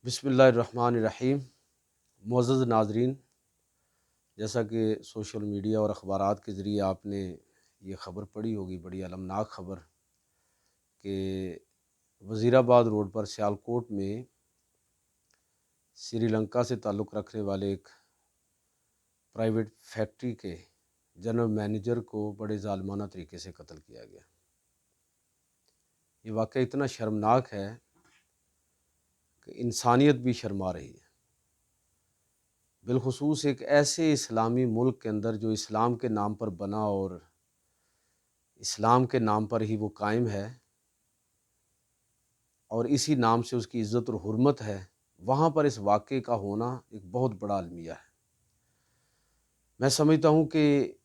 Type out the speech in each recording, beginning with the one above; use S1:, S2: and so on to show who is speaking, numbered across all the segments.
S1: बिस्मिल्लाहिर्रहमानिर्रहीम। मुअज़्ज़ज़ नाज़रीन, जैसा कि सोशल मीडिया और अख़बारात के ज़रिए आपने ये ख़बर पढ़ी होगी, बड़ी अलमनाक ख़बर कि वज़ीराबाद रोड पर सियालकोट में श्रीलंका से ताल्लुक़ रखने वाले एक प्राइवेट फैक्ट्री के जनरल मैनेजर को बड़े ज़ालिमाना तरीके से कत्ल किया गया। ये वाक़या इतना शर्मनाक है कि इंसानियत भी शर्मा रही है। बिलख़ुसूस एक ऐसे इस्लामी मुल्क के अंदर जो इस्लाम के नाम पर बना और इस्लाम के नाम पर ही वो कायम है और इसी नाम से उसकी इज़्ज़त और हुर्मत है, वहाँ पर इस वाक़े का होना एक बहुत बड़ा अलमिया है। मैं समझता हूँ कि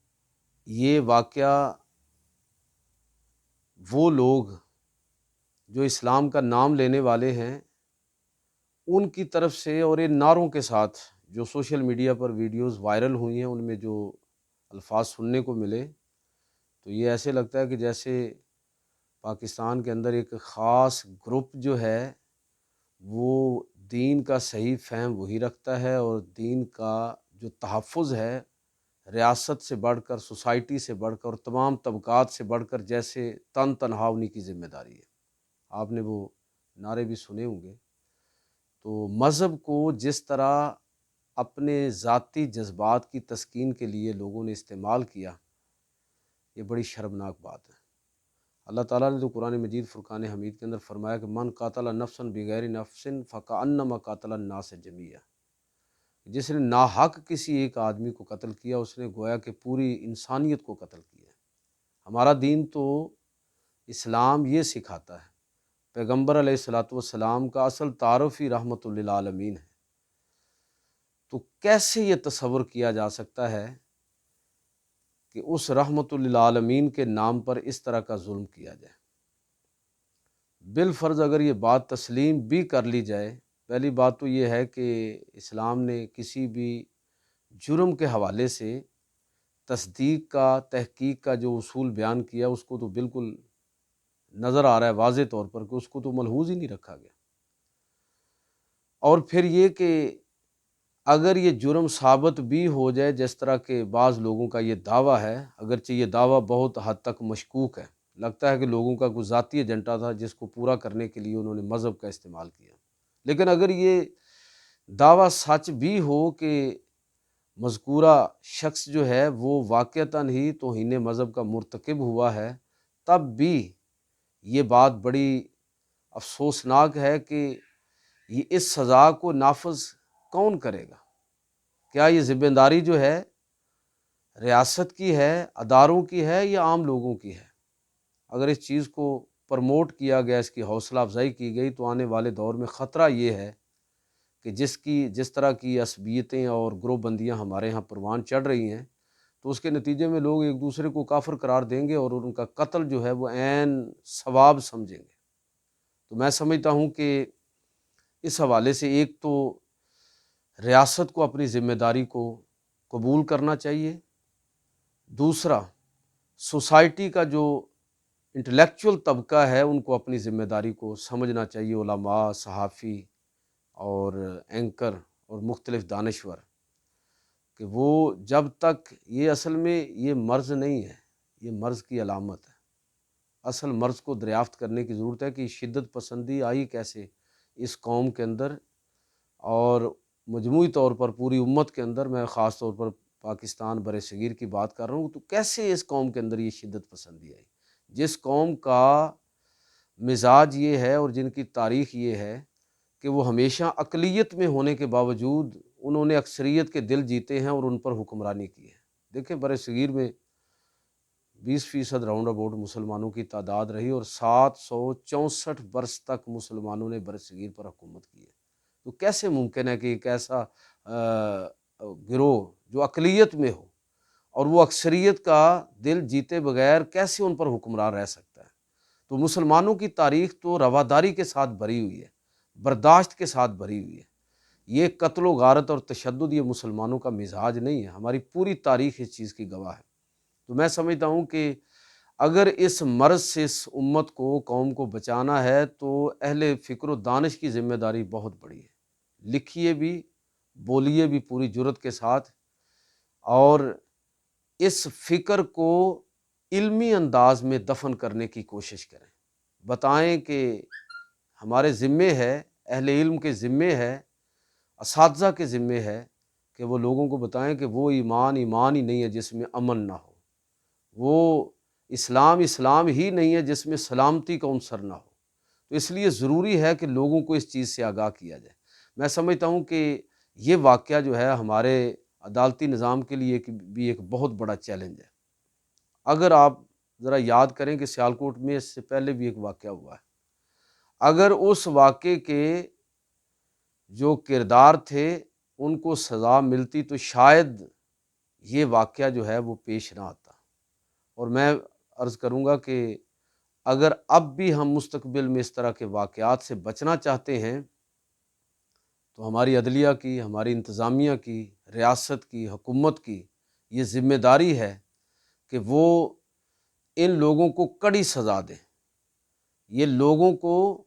S1: ये वाक़या वो लोग जो इस्लाम का नाम लेने वाले हैं, उनकी तरफ से और इन नारों के साथ जो सोशल मीडिया पर वीडियोज़ वायरल हुई हैं, उनमें जो अल्फाज सुनने को मिले, तो ये ऐसे लगता है कि जैसे पाकिस्तान के अंदर एक ख़ास ग्रुप जो है वो दीन का सही फ़हम वही रखता है और दीन का जो तहफ़्फ़ुज़ है रियासत से बढ़कर, सोसाइटी से बढ़कर और तमाम तबक़ात से बढ़कर जैसे तन तनहा उन्हीं की ज़िम्मेदारी है। आपने वो नारे भी सुने होंगे। तो मज़हब को जिस तरह अपने ज़ाती जज़्बात की तस्कीन के लिए लोगों ने इस्तेमाल किया, ये बड़ी शर्मनाक बात है। अल्लाह ताला ने तो कुरान मजीद फ़ुरक़ान हमीद के अंदर फ़रमाया कि मन क़ातल नफ़्सन बिग़ैरि नफ़्सिन फ़कअन्नमा क़ातल अन्नास जमीआ। जिसने नाहक किसी एक आदमी को कत्ल किया, उसने गोया कि पूरी इंसानियत को कत्ल किया। हमारा दीन तो इस्लाम ये सिखाता है, पैगम्बर अलैहिस्सलातु वस्सलाम का असल तारुफ़ ही रहमतुल लिल आलमीन है। तो कैसे ये तसव्वुर किया जा सकता है कि उस रहमतुल लिल आलमीन के नाम पर इस तरह का जुल्म किया जाए। बिलफ़र्ज़ अगर ये बात तस्लीम भी कर ली जाए, पहली बात तो ये है कि इस्लाम ने किसी भी जुर्म के हवाले से तस्दीक का, तहकीक का जो उसूल बयान किया, उसको तो बिल्कुल नज़र आ रहा है वाज़े तौर पर कि उसको तो मलहूज़ ही नहीं रखा गया। और फिर ये कि अगर ये जुर्म साबित भी हो जाए, जिस तरह के बाज़ लोगों का ये दावा है, अगरचे ये दावा बहुत हद तक मशकूक है, लगता है कि लोगों का कोई ज़ाती एजेंडा था जिसको पूरा करने के लिए उन्होंने मज़हब का इस्तेमाल किया। लेकिन अगर ये दावा सच भी हो कि मज़कूरा शख्स जो है वो वाक़यतन ही तौहीन मज़हब का मुर्तकिब हुआ है, तब भी ये बात बड़ी अफ़सोसनाक है कि ये इस सज़ा को नाफ़िज़ कौन करेगा? क्या ये ज़िम्मेदारी जो है रियासत की है, अदारों की है या आम लोगों की है? अगर इस चीज़ को प्रमोट किया गया, इसकी हौसला अफ़ज़ाई की गई, तो आने वाले दौर में ख़तरा ये है कि जिस तरह की असबियतें और गिरोहबंदियाँ हमारे यहाँ परवान चढ़ रही हैं, तो उसके नतीजे में लोग एक दूसरे को काफ़िर करार देंगे और उनका कत्ल जो है वो ऐन सवाब समझेंगे। तो मैं समझता हूँ कि इस हवाले से एक तो रियासत को अपनी ज़िम्मेदारी को कबूल करना चाहिए। दूसरा, सोसाइटी का जो इंटेलेक्चुअल तबका है, उनको अपनी ज़िम्मेदारी को समझना चाहिए। उलमा, सहाफ़ी और एंकर और मुख्तलिफ़ दानश्वर, कि वो जब तक ये असल में ये मर्ज़ नहीं है, ये मर्ज़ की अलामत है। असल मर्ज़ को दरियाफ़्त करने की ज़रूरत है कि शिद्दत पसंदी आई कैसे इस कौम के अंदर और मजमूई तौर पर पूरी उम्मत के अंदर। मैं ख़ास तौर पर पाकिस्तान बरसगीर की बात कर रहा हूँ, तो कैसे इस कौम के अंदर ये शिद्दत पसंदी आई? जिस कौम का मिजाज ये है और जिनकी तारीख़ ये है कि वो हमेशा अक़लियत में होने के बावजूद उन्होंने अक्सरियत के दिल जीते हैं और उन पर हुक्मरानी की है। देखें, बरसगीर में 20% राउंड अबाउट मुसलमानों की तादाद रही और 764 बरस तक मुसलमानों ने बरसगीर पर हुकूमत की है। तो कैसे मुमकिन है कि एक ऐसा गिरोह जो अक़लियत में हो और वो अक्सरियत का दिल जीते बगैर कैसे उन पर हुक्मरान रह सकता है? तो मुसलमानों की तारीख़ तो रवादारी के साथ भरी हुई है, बर्दाश्त के साथ भरी हुई है। ये कत्ल व गारत और तशद्दुद ये मुसलमानों का मिजाज नहीं है। हमारी पूरी तारीख़ इस चीज़ की गवाह है। तो मैं समझता हूँ कि अगर इस मर्ज़ से इस उम्मत को, कौम को बचाना है, तो अहले फ़िक्र व दानिश की ज़िम्मेदारी बहुत बड़ी है। لکھیے بھی، بولیے بھی پوری جرات کے ساتھ، اور اس فکر کو علمی انداز میں دفن کرنے کی کوشش کریں۔ بتائیں کہ ہمارے ذمے ہے، اہل علم کے ذمے ہے، اساتذہ کے ذمے ہے کہ وہ لوگوں کو بتائیں کہ وہ ایمان ایمان ہی نہیں ہے جس میں امن نہ ہو، وہ اسلام اسلام ہی نہیں ہے جس میں سلامتی کا عنصر نہ ہو۔ تو اس لیے ضروری ہے کہ لوگوں کو اس چیز سے آگاہ کیا جائے۔ میں سمجھتا ہوں کہ یہ واقعہ جو ہے ہمارے عدالتی نظام کے لیے بھی ایک بہت بڑا چیلنج ہے۔ اگر آپ ذرا یاد کریں کہ سیالکوٹ میں اس سے پہلے بھی ایک واقعہ ہوا ہے، اگر اس واقعے کے جو کردار تھے ان کو سزا ملتی تو شاید یہ واقعہ جو ہے وہ پیش نہ آتا۔ اور میں عرض کروں گا کہ اگر اب بھی ہم مستقبل میں اس طرح کے واقعات سے بچنا چاہتے ہیں تو ہماری عدلیہ کی، ہماری انتظامیہ کی، ریاست کی، حکومت کی یہ ذمہ داری ہے کہ وہ ان لوگوں کو کڑی سزا دیں۔ یہ لوگوں کو،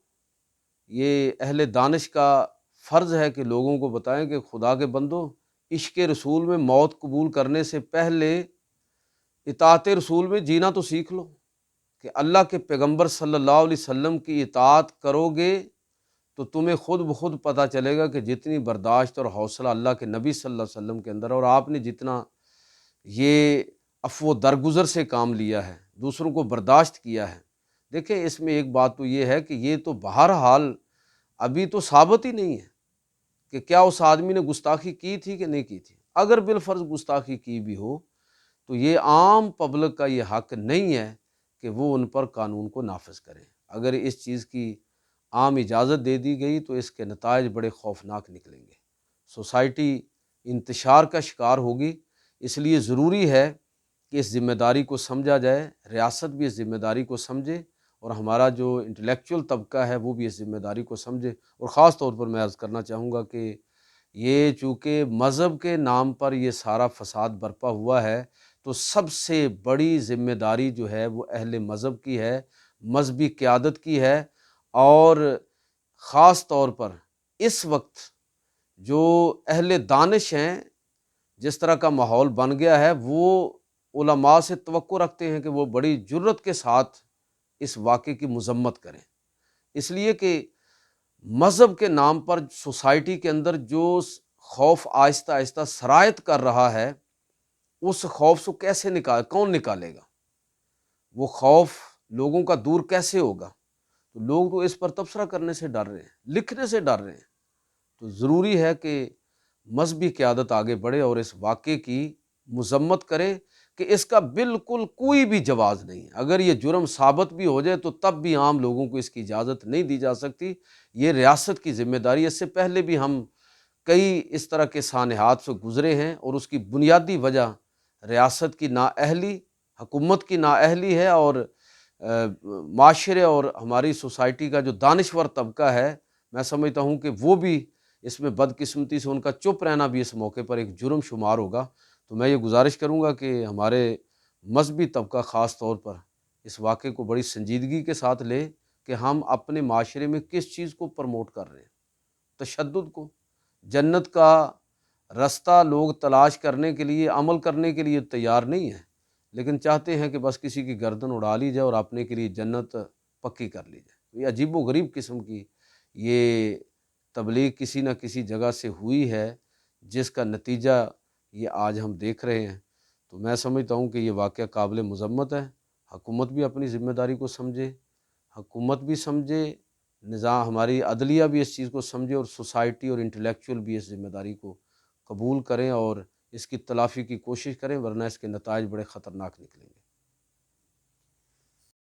S1: یہ اہل دانش کا فرض ہے کہ لوگوں کو بتائیں کہ خدا کے بندو، عشق رسول میں موت قبول کرنے سے پہلے اطاعت رسول میں جینا تو سیکھ لو، کہ اللہ کے پیغمبر صلی اللہ علیہ وسلم کی اطاعت کرو گے تو تمہیں خود بخود پتہ چلے گا کہ جتنی برداشت اور حوصلہ اللہ کے نبی صلی اللہ علیہ وسلم کے اندر ہے، اور آپ نے جتنا یہ عفو و درگزر سے کام لیا ہے، دوسروں کو برداشت کیا ہے۔ دیکھیں اس میں ایک بات تو یہ ہے کہ یہ تو بہرحال ابھی تو ثابت ہی نہیں ہے کہ کیا اس آدمی نے گستاخی کی تھی کہ نہیں کی تھی۔ اگر بالفرض گستاخی کی بھی ہو تو یہ عام پبلک کا یہ حق نہیں ہے کہ وہ ان پر قانون کو نافذ کریں۔ اگر اس چیز کی عام اجازت دے دی گئی تو اس کے نتائج بڑے خوفناک نکلیں گے، سوسائٹی انتشار کا شکار ہوگی۔ اس لیے ضروری ہے کہ اس ذمہ داری کو سمجھا جائے، ریاست بھی اس ذمہ داری کو سمجھے، اور ہمارا جو انٹلیکچوئل طبقہ ہے وہ بھی اس ذمہ داری کو سمجھے۔ اور خاص طور پر میں عرض کرنا چاہوں گا کہ یہ چونکہ مذہب کے نام پر یہ سارا فساد برپا ہوا ہے، تو سب سے بڑی ذمہ داری جو ہے وہ اہل مذہب کی ہے، مذہبی قیادت کی ہے۔ اور خاص طور پر اس وقت جو اہل دانش ہیں، جس طرح کا ماحول بن گیا ہے، وہ علماء سے توقع رکھتے ہیں کہ وہ بڑی جرات کے ساتھ اس واقعے کی مذمت کریں، اس لیے کہ مذہب کے نام پر سوسائٹی کے اندر جو خوف آہستہ آہستہ سرایت کر رہا ہے، اس خوف سے کیسے کون نکالے گا؟ وہ خوف لوگوں کا دور کیسے ہوگا؟ تو لوگ تو اس پر تبصرہ کرنے سے ڈر رہے ہیں، لکھنے سے ڈر رہے ہیں۔ تو ضروری ہے کہ مذہبی قیادت آگے بڑھے اور اس واقعے کی مذمت کرے کہ اس کا بالکل کوئی بھی جواز نہیں ہے۔ اگر یہ جرم ثابت بھی ہو جائے تو تب بھی عام لوگوں کو اس کی اجازت نہیں دی جا سکتی، یہ ریاست کی ذمہ داری ہے۔ اس سے پہلے بھی ہم کئی اس طرح کے سانحات سے گزرے ہیں، اور اس کی بنیادی وجہ ریاست کی نااہلی، حکومت کی نااہلی ہے، اور معاشرے اور ہماری سوسائٹی کا جو دانشور طبقہ ہے، میں سمجھتا ہوں کہ وہ بھی اس میں بدقسمتی سے ان کا چپ رہنا بھی اس موقع پر ایک جرم شمار ہوگا۔ تو میں یہ گزارش کروں گا کہ ہمارے مذہبی طبقہ خاص طور پر اس واقعے کو بڑی سنجیدگی کے ساتھ لے کہ ہم اپنے معاشرے میں کس چیز کو پروموٹ کر رہے ہیں۔ تشدد کو، جنت کا رستہ لوگ تلاش کرنے کے لیے، عمل کرنے کے لیے تیار نہیں ہیں، لیکن چاہتے ہیں کہ بس کسی کی گردن اڑا لی جائے اور اپنے کے لیے جنت پکی کر لی جائے۔ یہ عجیب و غریب قسم کی یہ تبلیغ کسی نہ کسی جگہ سے ہوئی ہے، جس کا نتیجہ یہ آج ہم دیکھ رہے ہیں۔ تو میں سمجھتا ہوں کہ یہ واقعہ قابل مذمت ہے۔ حکومت بھی اپنی ذمہ داری کو سمجھے، حکومت بھی سمجھے، نظام ہماری عدلیہ بھی اس چیز کو سمجھے، اور سوسائٹی اور انٹلیکچوئل بھی اس ذمہ داری کو قبول کریں اور اس کی تلافی کی کوشش کریں، ورنہ اس کے نتائج بڑے خطرناک نکلیں گے۔